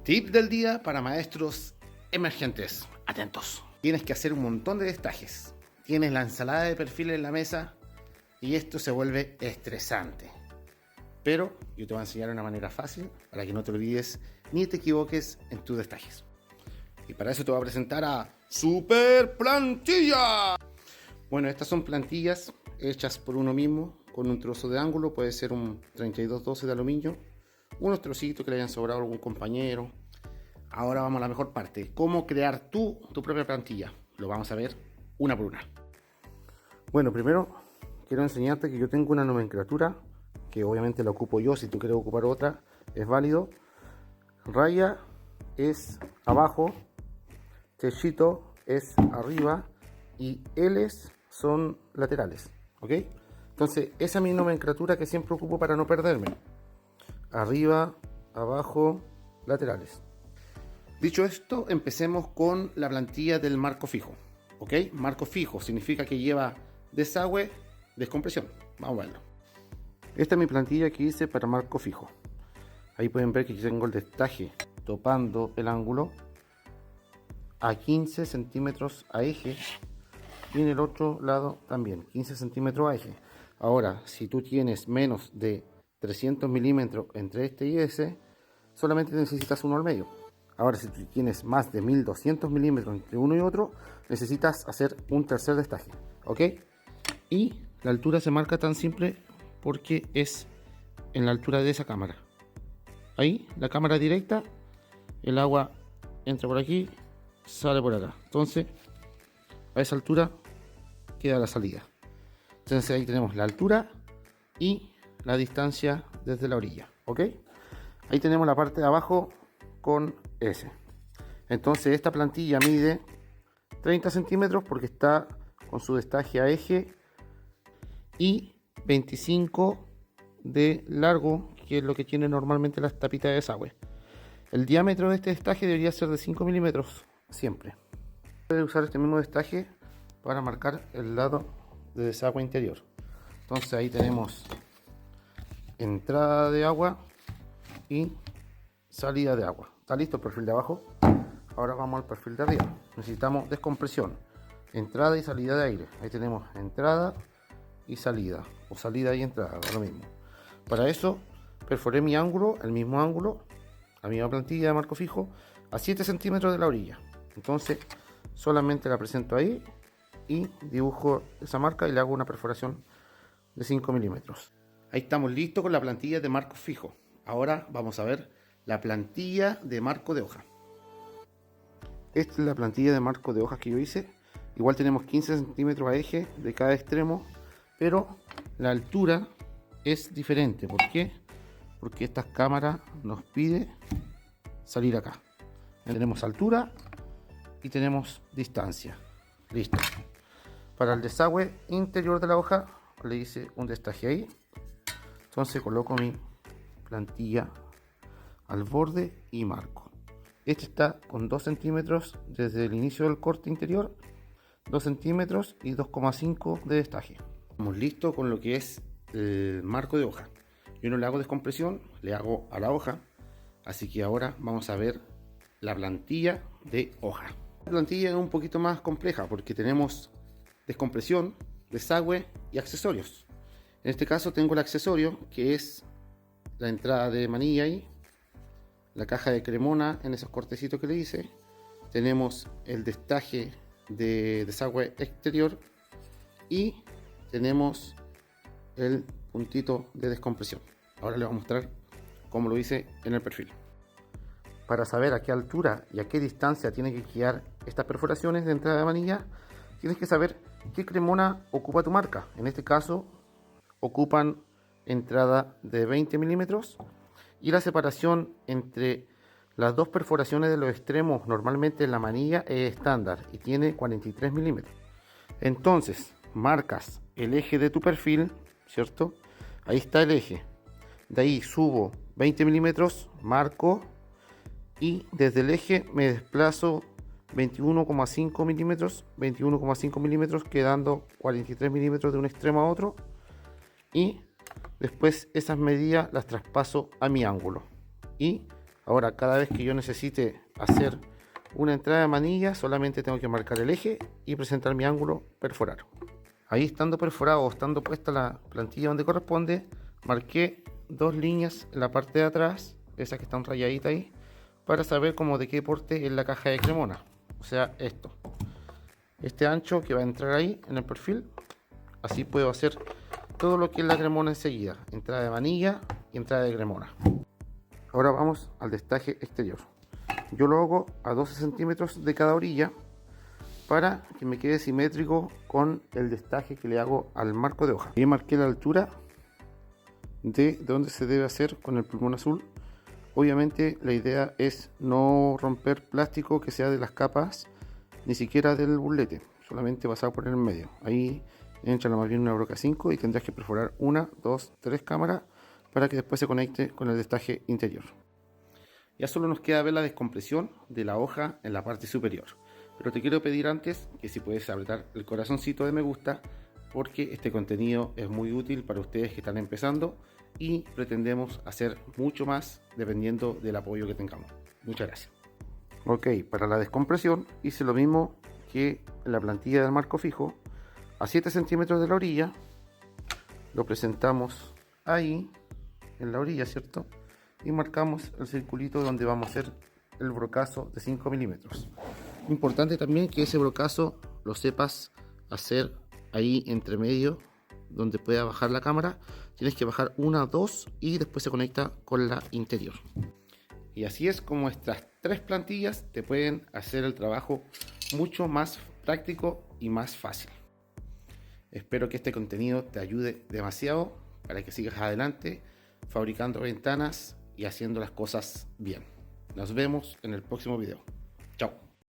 Tip del día para maestros emergentes. Atentos. Tienes que hacer un montón de destajes. Tienes la ensalada de perfiles en la mesa y esto se vuelve estresante. Pero yo te voy a enseñar una manera fácil para que no te olvides ni te equivoques en tus destajes. Y para eso te voy a presentar a Super Plantilla. Bueno, estas son plantillas hechas por uno mismo con un trozo de ángulo. Puede ser un 3212 de aluminio, unos trocitos que le hayan sobrado a algún compañero. Ahora vamos a la mejor parte, cómo crear tu propia plantilla. Lo vamos a ver una por una. Bueno, primero quiero enseñarte que yo tengo una nomenclatura que obviamente la ocupo yo. Si tú quieres ocupar otra es válido. Raya es abajo, techito es arriba y L's son laterales, ¿ok? Entonces esa es mi nomenclatura que siempre ocupo para no perderme. Arriba, abajo, laterales. Dicho esto, empecemos con la plantilla del marco fijo, ¿ok? Marco fijo significa que lleva desagüe, descompresión. Vamos a verlo. Esta es mi plantilla que hice para marco fijo. Ahí pueden ver que yo tengo el destaje topando el ángulo a 15 centímetros a eje y en el otro lado también 15 centímetros a eje. Ahora, si tú tienes menos de 300 milímetros entre este y ese, solamente necesitas uno al medio. Ahora, si tú tienes más de 1200 milímetros entre uno y otro, necesitas hacer un tercer destaje, ¿ok? Y la altura se marca tan simple porque es en la altura de esa cámara. Ahí, la cámara directa, el agua entra por aquí, sale por acá. Entonces, a esa altura queda la salida. Entonces ahí tenemos la altura y la distancia desde la orilla, ¿ok? Ahí tenemos la parte de abajo con S. Entonces esta plantilla mide 30 centímetros porque está con su destaje a eje y 25 de largo, que es lo que tiene normalmente las tapitas de desagüe. El diámetro de este destaje debería ser de 5 milímetros siempre. Puedes usar este mismo destaje para marcar el lado de desagüe interior. Entonces ahí tenemos entrada de agua y salida de agua. Está listo el perfil de abajo. Ahora vamos al perfil de arriba. Necesitamos descompresión, entrada y salida de aire. Ahí tenemos entrada y salida, o salida y entrada, lo mismo. Para eso perforé mi ángulo, el mismo ángulo, la misma plantilla de marco fijo, a 7 centímetros de la orilla. Entonces solamente la presento ahí y dibujo esa marca y le hago una perforación de 5 milímetros. Ahí estamos listos con la plantilla de marco fijo. Ahora vamos a ver la plantilla de marco de hoja. Esta es la plantilla de marco de hojas que yo hice. Igual tenemos 15 centímetros a eje de cada extremo, pero la altura es diferente. ¿Por qué? Porque esta cámara nos pide salir acá. Tenemos altura y tenemos distancia. Listo. Para el desagüe interior de la hoja le hice un destaje ahí. Entonces coloco mi plantilla al borde y marco. Este está con 2 centímetros desde el inicio del corte interior, 2 centímetros y 2,5 de destaje. Estamos listos con lo que es el marco de hoja. Yo no le hago descompresión, le hago a la hoja. Así que ahora vamos a ver la plantilla de hoja. La plantilla es un poquito más compleja porque tenemos descompresión, desagüe y accesorios. En este caso tengo el accesorio que es la entrada de manilla ahí, la caja de cremona en esos cortecitos que le hice. Tenemos el destaje de desagüe exterior y tenemos el puntito de descompresión. Ahora les voy a mostrar cómo lo hice en el perfil. Para saber a qué altura y a qué distancia tienen que quedar estas perforaciones de entrada de manilla, tienes que saber qué cremona ocupa tu marca. En este caso ocupan entrada de 20 milímetros y la separación entre las dos perforaciones de los extremos normalmente en la manilla es estándar y tiene 43 milímetros. Entonces marcas el eje de tu perfil, ¿cierto? Ahí está el eje. De ahí subo 20 milímetros, marco y desde el eje me desplazo 21,5 milímetros, quedando 43 milímetros de un extremo a otro, y después esas medidas las traspaso a mi ángulo y Ahora, cada vez que yo necesite hacer una entrada de manilla, solamente tengo que marcar el eje y presentar mi ángulo perforar. Ahí, estando perforado o estando puesta la plantilla donde corresponde, marqué 2 líneas en la parte de atrás, esas que están rayaditas ahí, para saber como de qué porte es la caja de Cremona. O sea, este ancho que va a entrar ahí en el perfil. Así puedo hacer todo lo que es la Cremona enseguida, entrada de manilla y entrada de Cremona. Ahora vamos al destaje exterior. Yo lo hago a 12 centímetros de cada orilla para que me quede simétrico con el destaje que le hago al marco de hoja. Y marqué la altura de donde se debe hacer con el plumón azul. Obviamente la idea es no romper plástico que sea de las capas, ni siquiera del burlete, solamente pasar por el medio. Ahí entra más bien una broca 5 y tendrás que perforar 1, 2, 3 cámaras para que después se conecte con el destaje interior. Ya solo nos queda ver la descompresión de la hoja en la parte superior, pero te quiero pedir antes que si puedes apretar el corazoncito de me gusta, porque este contenido es muy útil para ustedes que están empezando y pretendemos hacer mucho más dependiendo del apoyo que tengamos. Muchas gracias. Ok, para la descompresión hice lo mismo que en la plantilla del marco fijo. A 7 centímetros de la orilla lo presentamos ahí en la orilla, ¿cierto? Y marcamos el circulito donde vamos a hacer el brocazo de 5 milímetros. Importante también que ese brocazo lo sepas hacer ahí entre medio donde pueda bajar la cámara. Tienes que bajar 1, 2 y después se conecta con la interior. Y así es como estas 3 plantillas te pueden hacer el trabajo mucho más práctico y más fácil. Espero que este contenido te ayude demasiado para que sigas adelante fabricando ventanas y haciendo las cosas bien. Nos vemos en el próximo video. Chao.